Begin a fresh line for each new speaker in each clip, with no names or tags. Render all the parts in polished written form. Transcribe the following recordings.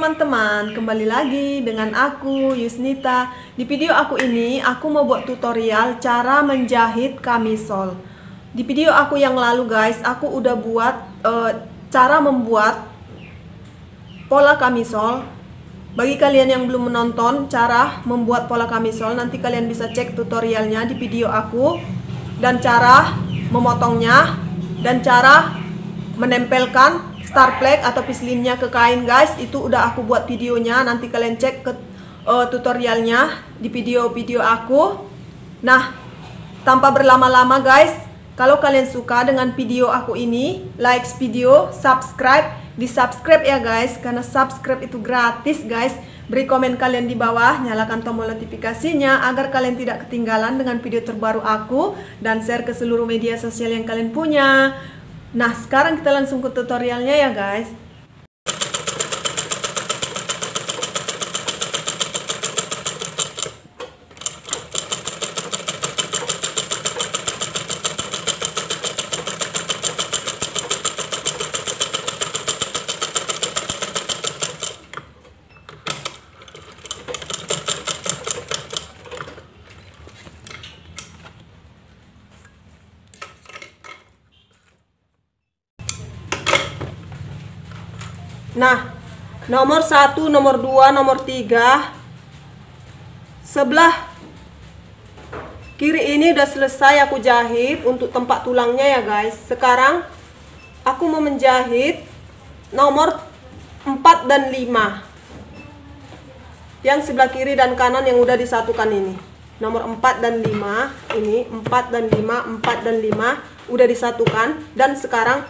teman-teman, kembali lagi dengan aku Yusnita. Di video aku ini aku mau buat tutorial cara menjahit kamisol. Di video aku yang lalu guys, aku udah buat cara membuat pola kamisol. Bagi kalian yang belum menonton cara membuat pola kamisol, nanti kalian bisa cek tutorialnya di video aku, dan cara memotongnya dan cara menempelkan star flag atau pislinnya ke kain guys. Itu udah aku buat videonya, nanti kalian cek ke tutorialnya di video-video aku. Nah, tanpa berlama-lama guys, kalau kalian suka dengan video aku ini, like video, subscribe, di subscribe ya guys, karena subscribe itu gratis guys. Beri komen kalian di bawah, nyalakan tombol notifikasinya agar kalian tidak ketinggalan dengan video terbaru aku, dan share ke seluruh media sosial yang kalian punya. Nah, sekarang kita langsung ke tutorialnya ya guys. Nah, nomor 1, nomor 2, nomor 3 sebelah kiri ini udah selesai aku jahit untuk tempat tulangnya ya guys. Sekarang aku mau menjahit nomor 4 dan 5 yang sebelah kiri dan kanan yang udah disatukan ini. Nomor 4 dan 5 ini, 4 dan 5, 4 dan 5 udah disatukan. Dan sekarang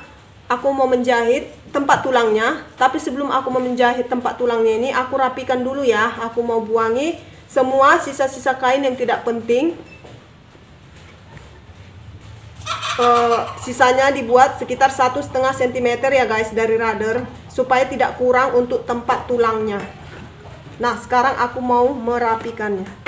aku mau menjahit tempat tulangnya. Tapi sebelum aku mau menjahit tempat tulangnya ini, aku rapikan dulu ya. Aku mau buangi semua sisa-sisa kain yang tidak penting. Sisanya dibuat sekitar 1,5 cm ya guys dari rudder, supaya tidak kurang untuk tempat tulangnya. Nah, sekarang aku mau merapikannya.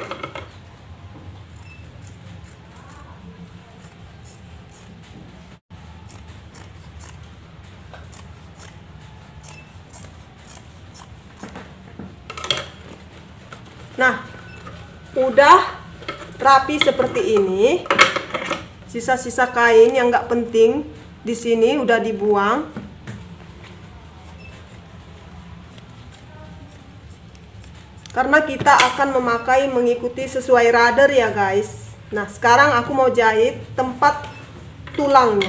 Nah, udah rapi seperti ini. Sisa-sisa kain yang nggak penting di sini udah dibuang. Karena kita akan memakai mengikuti sesuai rudder ya guys. Nah, sekarang aku mau jahit tempat tulangnya.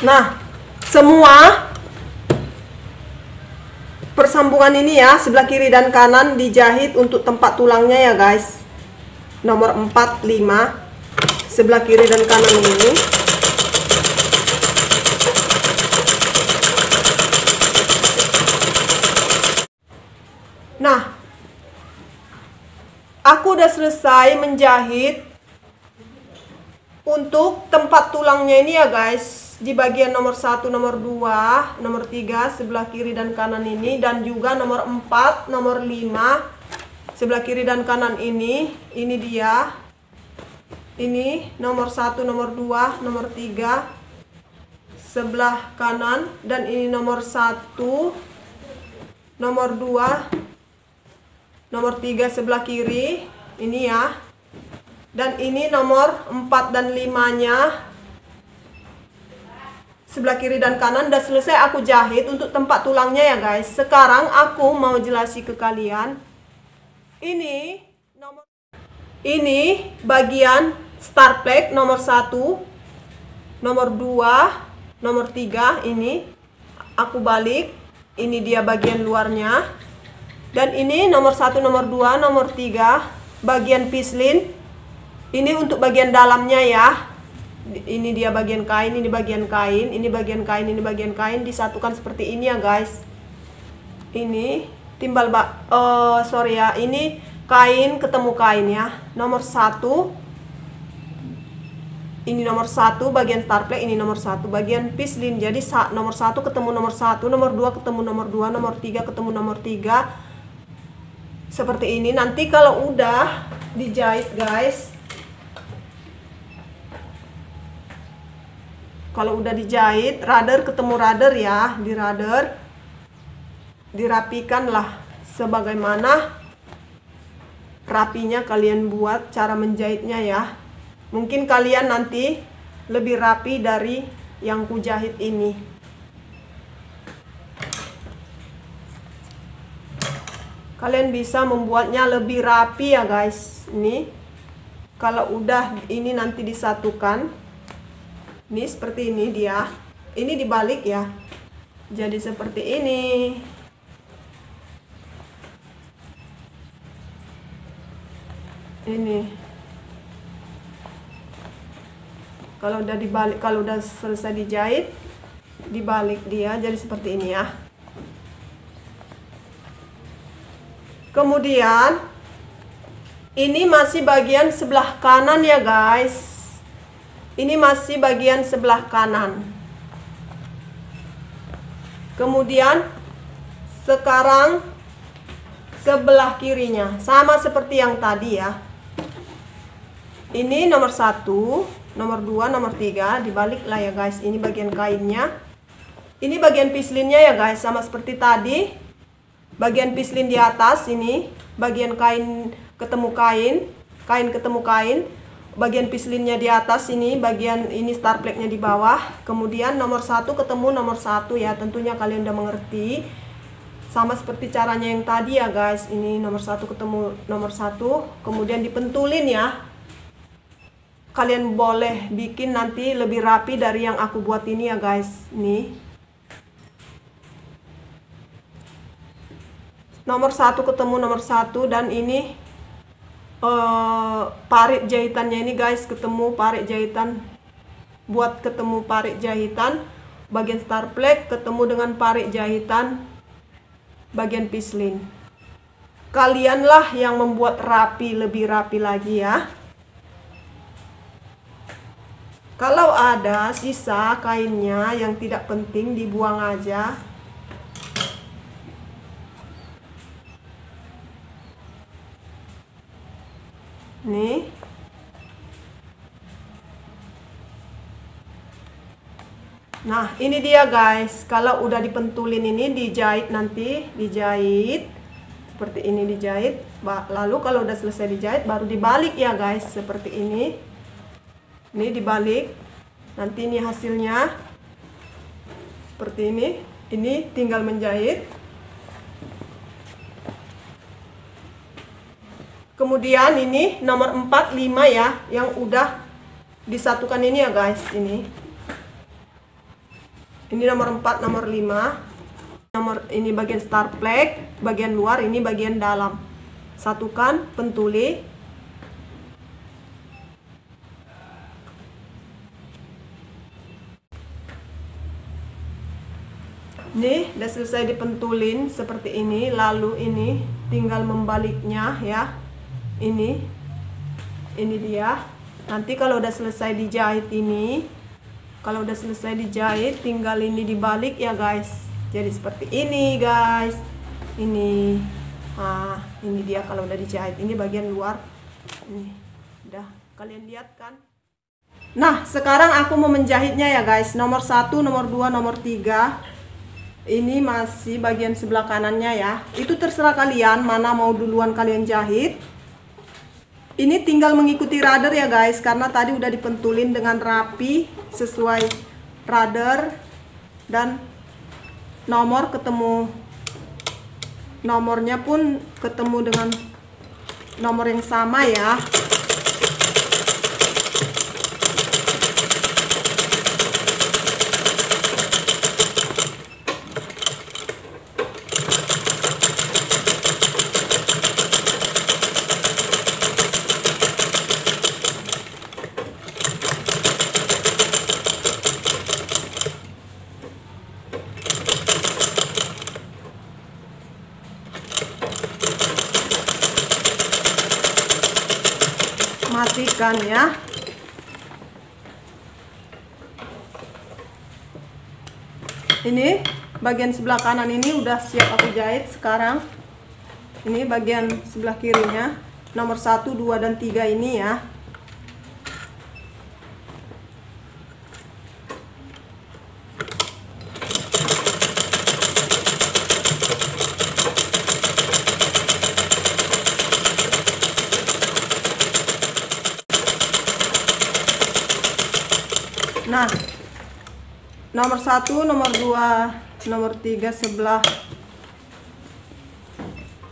Nah, semua persambungan ini ya, sebelah kiri dan kanan dijahit untuk tempat tulangnya ya guys. Nomor 4, 5 sebelah kiri dan kanan ini. Nah, aku udah selesai menjahit untuk tempat tulangnya ini ya guys, di bagian nomor 1, nomor 2, nomor 3 sebelah kiri dan kanan ini, dan juga nomor 4, nomor 5 sebelah kiri dan kanan ini. Ini dia. Ini nomor 1, nomor 2, nomor 3 sebelah kanan, dan ini nomor 1, nomor 2, nomor 3 sebelah kiri. Ini ya. Dan ini nomor 4 dan 5-nya sebelah kiri dan kanan. Udah selesai aku jahit untuk tempat tulangnya ya guys. Sekarang aku mau jelasin ke kalian, Ini bagian start plate nomor 1, nomor 2, nomor 3. Ini aku balik, ini dia bagian luarnya. Dan ini nomor 1, nomor 2, nomor 3 bagian pislin. Ini untuk bagian dalamnya ya. Ini dia bagian kain, ini bagian kain, ini bagian kain, ini bagian kain, disatukan seperti ini ya guys. Ini timbal ini kain ketemu kain ya. Nomor 1, ini nomor 1 bagian start plate, ini nomor 1 bagian pislin. Jadi nomor 1 ketemu nomor 1, nomor 2 ketemu nomor 2, nomor 3 ketemu nomor 3. Seperti ini. Nanti kalau udah dijahit guys, kalau udah dijahit, rudder ketemu rudder ya, di rudder dirapikanlah sebagaimana rapinya kalian buat cara menjahitnya ya. Mungkin kalian nanti lebih rapi dari yang kujahit ini. Kalian bisa membuatnya lebih rapi ya guys. Ini kalau udah ini nanti disatukan, ini seperti ini dia. Ini dibalik ya, jadi seperti ini. Ini kalau udah dibalik, kalau udah selesai dijahit, dibalik dia jadi seperti ini ya. Kemudian ini masih bagian sebelah kanan ya guys. Ini masih bagian sebelah kanan. Kemudian sekarang sebelah kirinya sama seperti yang tadi ya. Ini nomor 1, nomor 2, nomor 3 dibalik lah ya guys. Ini bagian kainnya. Ini bagian pislinnya ya guys, sama seperti tadi. Bagian pislin di atas, ini bagian kain ketemu kain, kain ketemu kain. Bagian pislinnya di atas, ini bagian ini start plate-nya di bawah. Kemudian nomor 1 ketemu nomor 1 ya, tentunya kalian udah mengerti. Sama seperti caranya yang tadi ya guys. Ini nomor 1 ketemu nomor 1, kemudian dipentulin ya. Kalian boleh bikin nanti lebih rapi dari yang aku buat ini ya guys. Nih, nomor 1 ketemu nomor 1, dan ini parit jahitannya ini guys, ketemu parit jahitan. Buat ketemu parit jahitan bagian start plate, ketemu dengan parit jahitan bagian pislin. Kalianlah yang membuat rapi, lebih rapi lagi ya. Kalau ada sisa kainnya yang tidak penting, dibuang aja. Nih. Nah, ini dia guys. Kalau udah dipentulin ini, dijahit nanti, dijahit seperti ini, dijahit. Lalu kalau udah selesai dijahit baru dibalik ya guys, seperti ini. Ini dibalik. Nanti ini hasilnya seperti ini. Ini tinggal menjahit. Kemudian ini nomor 4, 5 ya, yang udah disatukan ini ya guys. Ini nomor 4, nomor 5. Nomor ini bagian start plate, bagian luar, ini bagian dalam. Satukan, pentuli. Nih, udah selesai dipentulin seperti ini. Lalu ini tinggal membaliknya ya. Ini dia. Nanti kalau udah selesai dijahit ini, kalau udah selesai dijahit, tinggal ini dibalik ya guys. Jadi seperti ini guys. Ini, ini dia kalau udah dijahit. Ini bagian luar. Ini, udah kalian lihat kan? Nah, sekarang aku mau menjahitnya ya guys. Nomor 1, nomor 2, nomor 3. Ini masih bagian sebelah kanannya ya. Itu terserah kalian mana mau duluan kalian jahit. Ini tinggal mengikuti rudder ya guys, karena tadi udah dipentulin dengan rapi sesuai rudder, dan nomor ketemu, nomornya pun ketemu dengan nomor yang sama ya. Matikan ya. Ini bagian sebelah kanan ini udah siap aku jahit sekarang. Ini bagian sebelah kirinya, nomor 1, 2, dan 3 ini ya. Nah, nomor 1, nomor 2, nomor 3 sebelah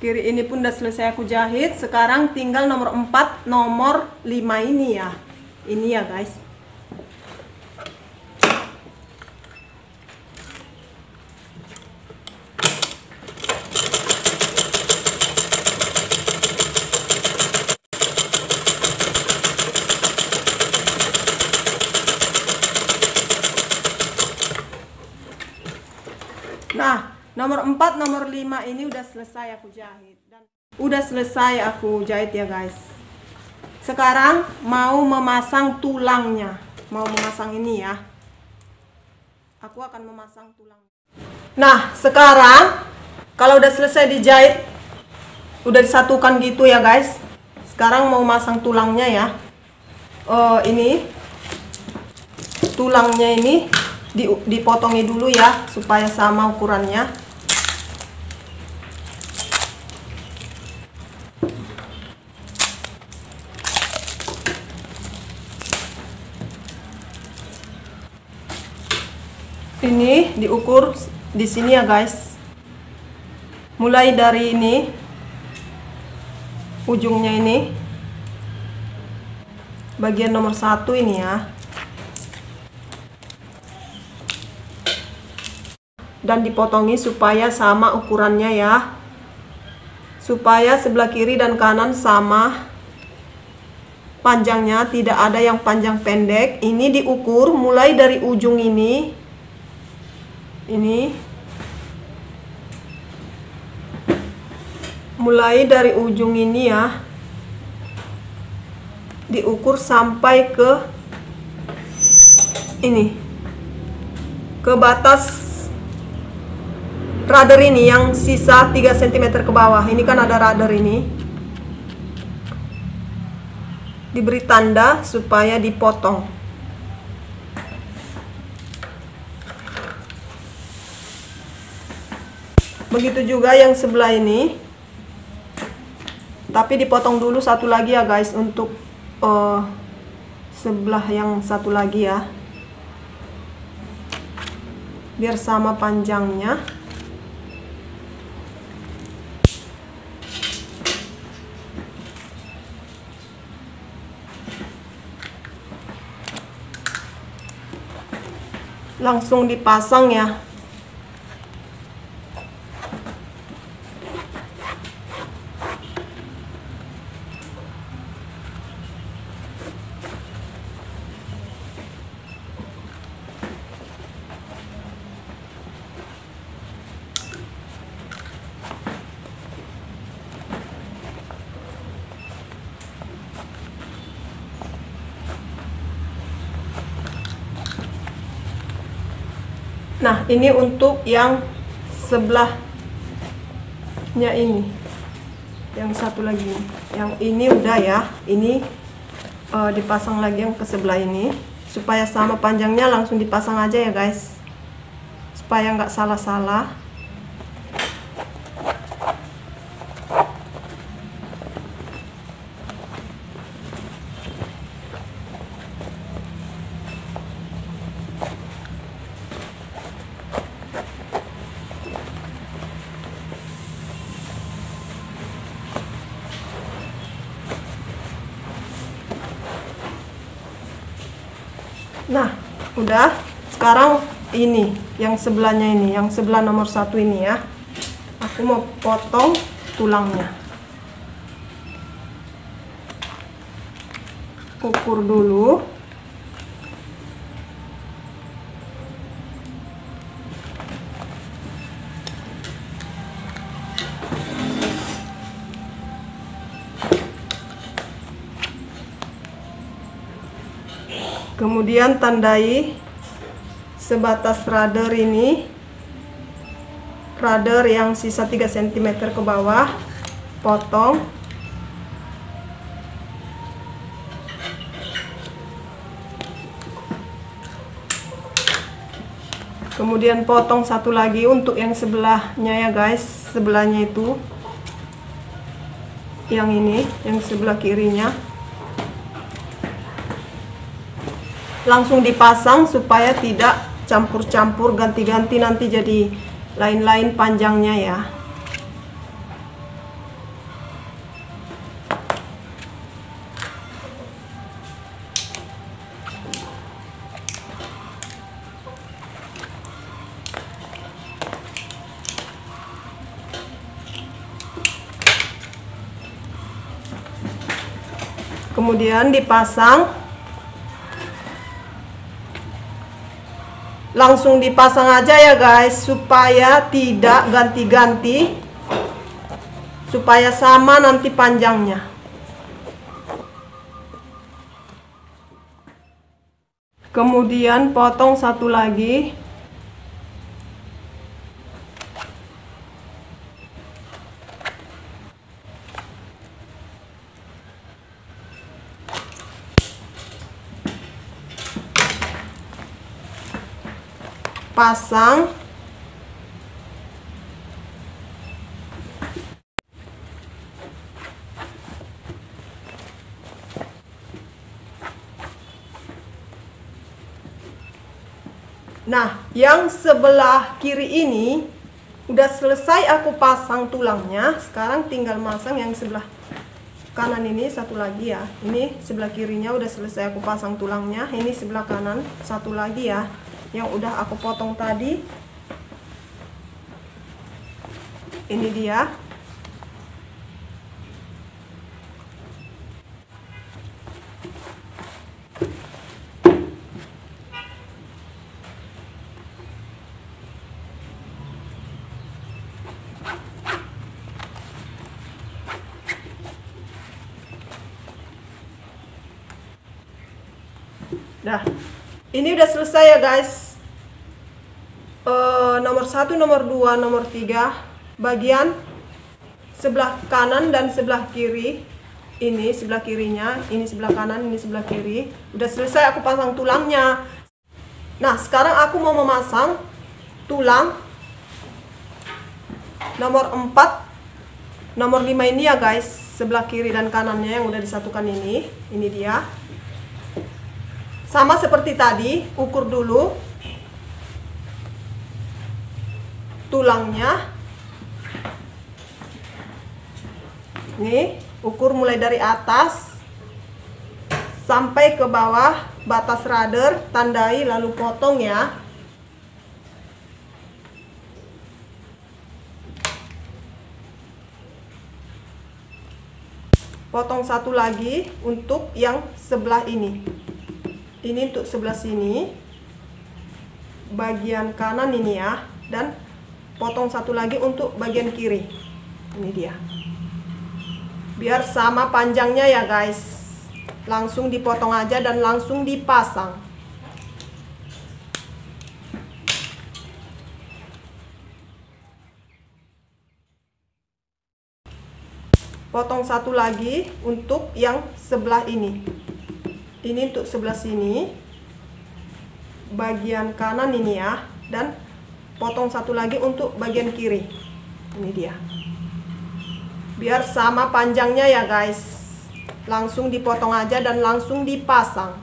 kiri ini pun udah selesai aku jahit. Sekarang tinggal nomor 4, nomor 5 ini ya. Ini ya guys. Nah, nomor 4, nomor 5 ini udah selesai aku jahit. Dan udah selesai aku jahit ya guys. Sekarang mau memasang tulangnya. Mau memasang ini ya. Aku akan memasang tulang. Nah, sekarang kalau udah selesai dijahit, udah disatukan gitu ya guys. Sekarang mau masang tulangnya ya. Ini tulangnya ini dipotongi dulu ya supaya sama ukurannya. Ini diukur di sini ya guys. Mulai dari ini ujungnya ini bagian nomor 1 ini ya. Dan dipotongi supaya sama ukurannya ya, supaya sebelah kiri dan kanan sama panjangnya, tidak ada yang panjang pendek. Ini diukur mulai dari ujung ini mulai dari ujung ini ya, diukur sampai ke ini, ke batas rudder ini yang sisa 3 cm ke bawah. Ini kan ada rudder ini. Diberi tanda supaya dipotong. Begitu juga yang sebelah ini. Tapi dipotong dulu satu lagi ya guys, untuk sebelah yang satu lagi ya. Biar sama panjangnya. Langsung dipasang ya. Nah, ini untuk yang sebelahnya ini. Yang satu lagi. Yang ini udah ya. Ini dipasang lagi yang ke sebelah ini. Supaya sama panjangnya langsung dipasang aja ya guys. Supaya nggak salah-salah. Udah. Sekarang ini yang sebelahnya ini, yang sebelah nomor 1 ini ya. Aku mau potong tulangnya. Ukur dulu. Kemudian tandai sebatas rudder ini, rudder yang sisa 3 cm ke bawah, potong. Kemudian potong satu lagi untuk yang sebelahnya ya guys, sebelahnya itu yang ini, yang sebelah kirinya. Langsung dipasang supaya tidak campur-campur, ganti-ganti, nanti jadi lain-lain panjangnya ya. Kemudian dipasang, langsung dipasang aja ya guys, supaya tidak ganti-ganti, supaya sama nanti panjangnya. Kemudian potong satu lagi. Pasang. Nah, yang sebelah kiri ini udah selesai aku pasang tulangnya. Sekarang tinggal masang yang sebelah kanan ini satu lagi ya. Ini sebelah kirinya udah selesai aku pasang tulangnya. Ini sebelah kanan satu lagi ya, yang udah aku potong tadi. Ini dia. Nah, ini udah selesai ya guys. Nomor 1, nomor 2, nomor 3, bagian sebelah kanan dan sebelah kiri. Ini sebelah kirinya, ini sebelah kanan, ini sebelah kiri. Udah selesai aku pasang tulangnya. Nah, sekarang aku mau memasang tulang nomor 4, nomor 5 ini ya guys. Sebelah kiri dan kanannya yang udah disatukan ini. Ini dia. Sama seperti tadi, ukur dulu tulangnya. Nih, ukur mulai dari atas sampai ke bawah batas rudder, tandai lalu potong ya. Potong satu lagi untuk yang sebelah ini. Ini untuk sebelah sini, bagian kanan ini ya, dan potong satu lagi untuk bagian kiri. Ini dia. Biar sama panjangnya ya guys. Langsung dipotong aja dan langsung dipasang. Potong satu lagi untuk yang sebelah ini. Ini untuk sebelah sini, bagian kanan ini ya, dan potong satu lagi untuk bagian kiri. Ini dia. Biar sama panjangnya ya guys. Langsung dipotong aja dan langsung dipasang.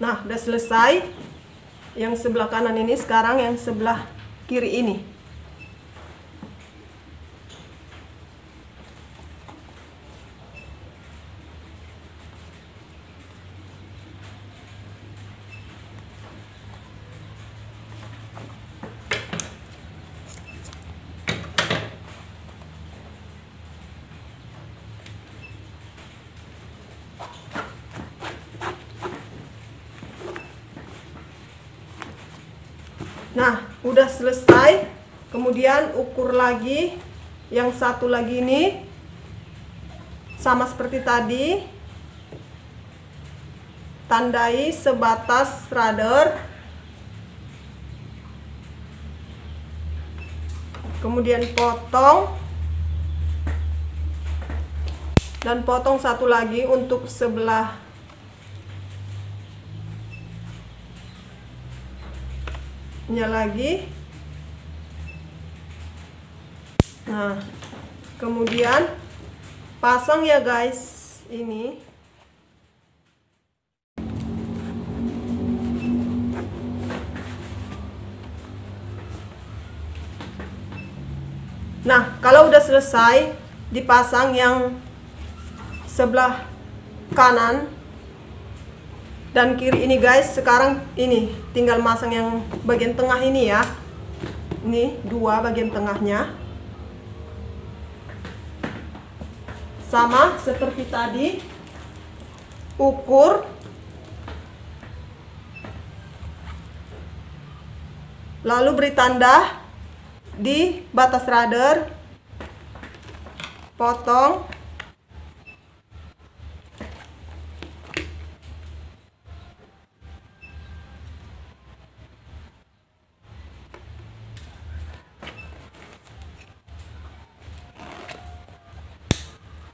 Nah, udah selesai yang sebelah kanan ini, sekarang yang sebelah kiri ini. Nah, udah selesai. Kemudian ukur lagi yang satu lagi ini, sama seperti tadi, tandai sebatas rudder, kemudian potong, dan potong satu lagi untuk sebelah lagi. Nah, kemudian pasang ya guys ini. Nah, kalau udah selesai dipasang yang sebelah kanan dan kiri ini guys, sekarang ini tinggal masang yang bagian tengah ini ya. Ini dua bagian tengahnya. Sama seperti tadi, ukur, lalu beri tanda di batas rudder, potong,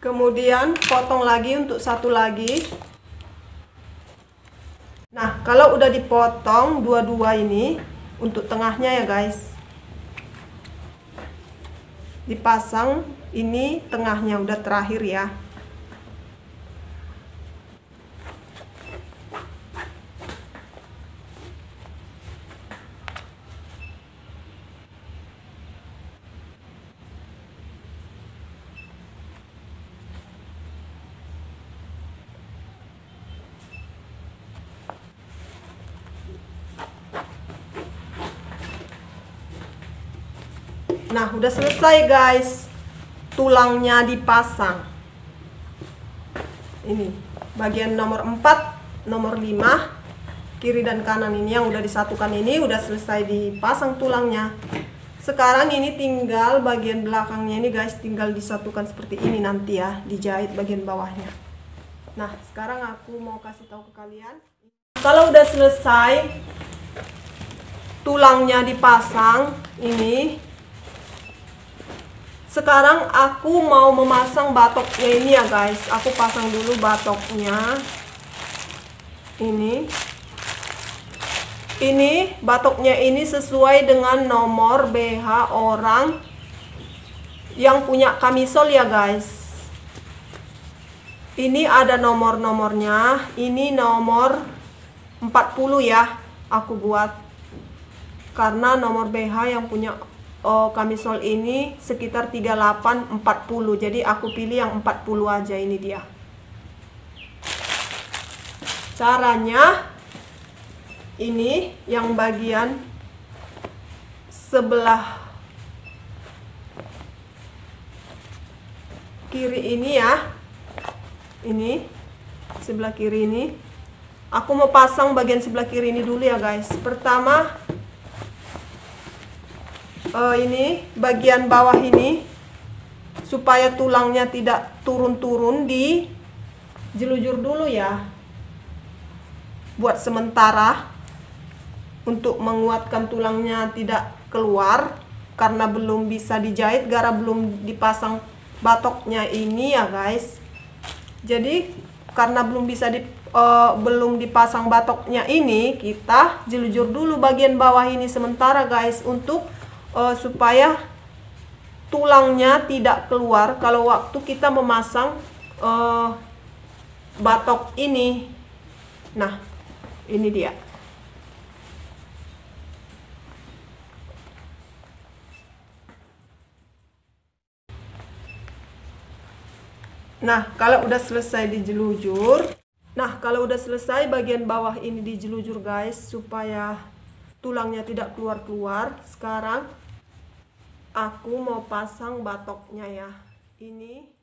kemudian potong lagi untuk satu lagi. Nah, kalau udah dipotong dua-dua ini, untuk tengahnya ya guys, dipasang ini tengahnya udah terakhir ya. Nah, udah selesai guys, tulangnya dipasang. Ini bagian nomor 4, nomor 5, kiri dan kanan ini yang udah disatukan ini udah selesai dipasang tulangnya. Sekarang ini tinggal bagian belakangnya ini guys, tinggal disatukan seperti ini nanti ya, dijahit bagian bawahnya. Nah, sekarang aku mau kasih tahu ke kalian. Kalau udah selesai tulangnya dipasang ini, sekarang aku mau memasang batoknya ini ya guys. Aku pasang dulu batoknya. Ini batoknya ini sesuai dengan nomor BH orang yang punya kamisol ya guys. Ini ada nomor-nomornya. Ini nomor 40 ya. Aku buat karena nomor BH yang punya kamisol ini sekitar 38-40, jadi aku pilih yang 40 aja. Ini dia caranya. Ini yang bagian sebelah kiri ini ya, ini sebelah kiri ini aku mau pasang bagian sebelah kiri ini dulu ya guys. Pertama ini bagian bawah ini, supaya tulangnya tidak turun-turun, di jelujur dulu ya, buat sementara untuk menguatkan tulangnya tidak keluar, karena belum bisa dijahit gara belum dipasang batoknya ini ya guys. Jadi karena belum dipasang batoknya ini, kita jelujur dulu bagian bawah ini sementara guys, untuk supaya tulangnya tidak keluar kalau waktu kita memasang batok ini. Nah, Ini dia. Nah, kalau udah selesai dijelujur, bagian bawah ini dijelujur guys, supaya tulangnya tidak keluar-keluar. Sekarang aku mau pasang batoknya ya. Ini